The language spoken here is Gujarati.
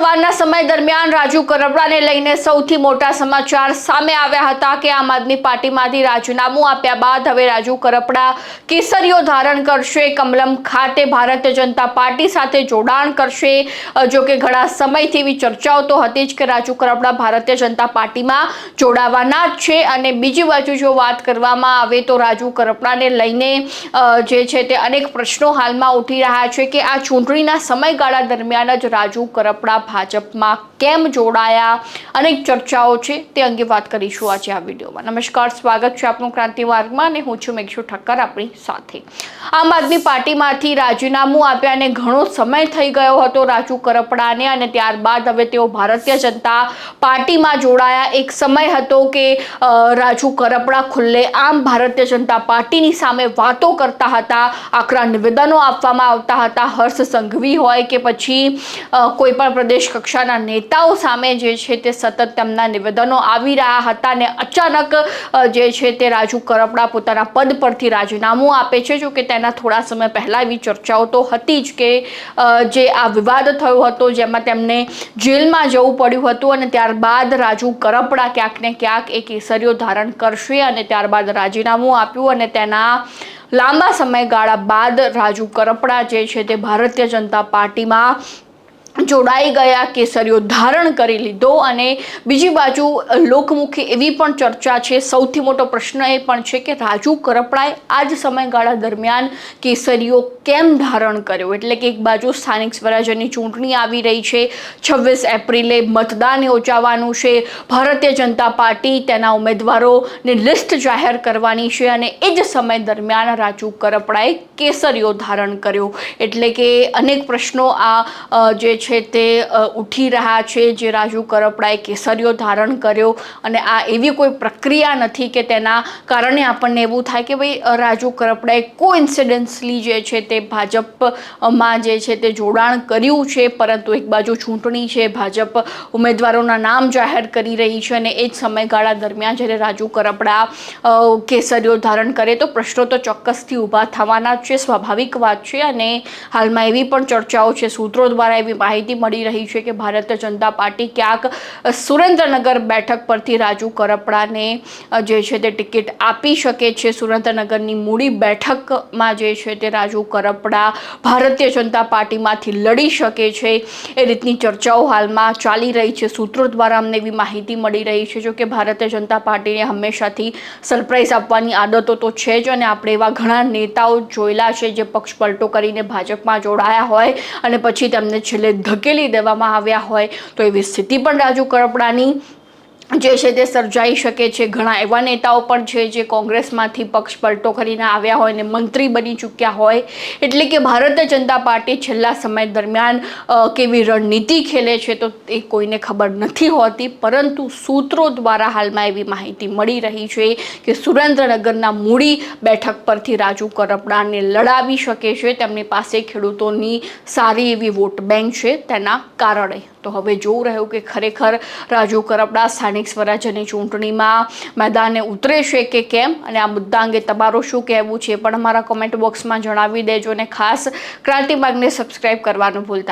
સવારના સમય દરમિયાન રાજુ કરપડાને લઈને સૌથી મોટા સમાચાર સામે આવ્યા હતા કે આમ આદમી પાર્ટીમાંથી રાજીનામું આપ્યા બાદ હવે રાજુ કરપડા કેસરીઓ ધારણ કરશે, કમલમ ખાતે ભારતીય જનતા પાર્ટી સાથે જોડાણ કરશે। જો કે ઘણા સમયથી એવી ચર્ચાઓ તો હતી જ કે રાજુ કરપડા ભારતીય જનતા પાર્ટીમાં જોડાવાના જ છે। અને બીજી બાજુ જો વાત કરવામાં આવે તો રાજુ કરપડાને લઈને જે છે તે અનેક પ્રશ્નો હાલમાં ઉઠી રહ્યા છે કે આ ચૂંટણીના સમયગાળા દરમિયાન જ રાજુ કરપડા ભાજપમાં કેમ જોડાયા, અનેક ચર્ચાઓ છે તે અંગે વાત કરીશું આજે આ વિડીયોમાં। નમસ્કાર, સ્વાગત છે આપનું ક્રાંતિ માર્ગમાં અને હું છું મેઘશુ ઠક્કર આપણી સાથે। આમ આદમી પાર્ટીમાંથી રાજીનામું આપ્યા અને ઘણો સમય થઈ ગયો હતો રાજુ કરપડાને અને ત્યારબાદ હવે તેઓ ભારતીય જનતા પાર્ટીમાં જોડાયા। એક સમય હતો કે રાજુ કરપડા ખુલ્લેઆમ ભારતીય જનતા પાર્ટીની સામે વાતો કરતા હતા, આકરા નિવેદનો આપવામાં આવતા હતા। હર્ષ સંઘવી હોય કે પછી કોઈ પણ પ્રદેશ કક્ષાના નેતાઓ સામે જે છે તે સતત તેમના નિવેદનો આવી રહ્યા હતા ને અચાનક જે છે તે રાજુ કરપડા પોતાના પદ પરથી રાજીનામું આપે છે। જો કે તેના થોડા સમય પહેલા એવી ચર્ચાઓ તો હતી જ કે જે આ વિવાદ થયો હતો જેમાં તેમને જેલમાં જવું પડ્યું હતું અને ત્યારબાદ રાજુ કરપડા ક્યાંક ને ક્યાંક એ કેસરીઓ ધારણ કરશે અને ત્યારબાદ રાજીનામું આપ્યું અને તેના લાંબા સમયગાળા બાદ રાજુ કરપડા જે છે તે ભારતીય જનતા પાર્ટીમાં જોડાઈ ગયા, કેસરીઓ ધારણ કરી લીધો। અને બીજી બાજુ લોકમુખી એવી પણ ચર્ચા છે, સૌથી મોટો પ્રશ્ન એ પણ છે કે રાજુ કરપડાએ આ જ સમયગાળા દરમિયાન કેસરીઓ કેમ ધારણ કર્યો। એટલે કે એક બાજુ સ્થાનિક સ્વરાજ્યની ચૂંટણી આવી રહી છે, 26 એપ્રિલે મતદાન યોજાવાનું છે, ભારતીય જનતા પાર્ટી તેના ઉમેદવારોની લિસ્ટ જાહેર કરવાની છે અને એ જ સમય દરમિયાન રાજુ કરપડાએ કેસરીઓ ધારણ કર્યો। એટલે કે અનેક પ્રશ્નો આ જે છે તે ઉઠી રહ્યા છે જે રાજુ કરપડાએ કેસરીઓ ધારણ કર્યો અને આ એવી કોઈ પ્રક્રિયા નથી કે તેના કારણે આપણને એવું થાય કે ભાઈ રાજુ કરપડાએ કોઇન્સિડન્સલી જે છે તે ભાજપમાં જે છે તે જોડાણ કર્યું છે, પરંતુ એક બાજુ ચૂંટણી છે, ભાજપ ઉમેદવારોના નામ જાહેર કરી રહી છે અને એ જ સમયગાળા દરમિયાન જ્યારે રાજુ કરપડા કેસરીઓ ધારણ કરે તો પ્રશ્નો તો ચોક્કસથી ઊભા થવાના જ છે, સ્વાભાવિક વાત છે। અને હાલમાં એવી પણ ચર્ચાઓ છે, સૂત્રો દ્વારા એવી માહિતી મળી રહી છે કે ભારતીય જનતા પાર્ટી ક્યાંક સુરેન્દ્રનગર બેઠક પરથી રાજુ કરપડાને જે છે તે ટિકિટ આપી શકે છે। સુરેન્દ્રનગરની મૂડી બેઠકમાં જે છે તે રાજુ કરપડા ભારતીય જનતા પાર્ટીમાંથી લડી શકે છે, એ રીતની ચર્ચાઓ હાલમાં ચાલી રહી છે। સૂત્રો દ્વારા અમને એવી માહિતી મળી રહી છે। જો કે ભારતીય જનતા પાર્ટીને હંમેશાથી સરપ્રાઈઝ આપવાની આદતો તો છે જ અને આપણે એવા ઘણા નેતાઓ જોયેલા છે જે પક્ષ પલટો કરીને ભાજપમાં જોડાયા હોય અને પછી તેમને છેલ્લે ધકેલી દેવામાં આવ્યા હોય, તો એવી સ્થિતિ પણ રાજુ કરપડાની જે છે તે સર્જાઈ શકે છે। ઘણા એવા નેતાઓ પણ છે જે કોંગ્રેસમાંથી પક્ષ પલટો કરીને આવ્યા હોય અને મંત્રી બની ચૂક્યા હોય। એટલે કે ભારતીય જનતા પાર્ટી છેલ્લા સમય દરમિયાન કેવી રણનીતિ ખેલે છે તો એ કોઈને ખબર નથી હોતી, પરંતુ સૂત્રો દ્વારા હાલમાં એવી માહિતી મળી રહી છે કે સુરેન્દ્રનગરના મૂડી બેઠક પરથી રાજુ કરપડાને લડાવી શકે છે, તેમની પાસે ખેડૂતોની સારી એવી વોટ બેંક છે તેના કારણે। તો હવે જોવું રહ્યું કે ખરેખર રાજુ કરપડા સ્થાનિક સ્વરાજ્યની ચૂંટણીમાં મેદાને ઉતરે છે કે કેમ, અને આ મુદ્દા અંગે તમારું શું કહેવું છે પણ અમારા કોમેન્ટ બોક્સમાં જણાવી દેજો અને ખાસ ક્રાંતિ માર્ગને સબસ્ક્રાઈબ કરવાનું ભૂલતા નહીં।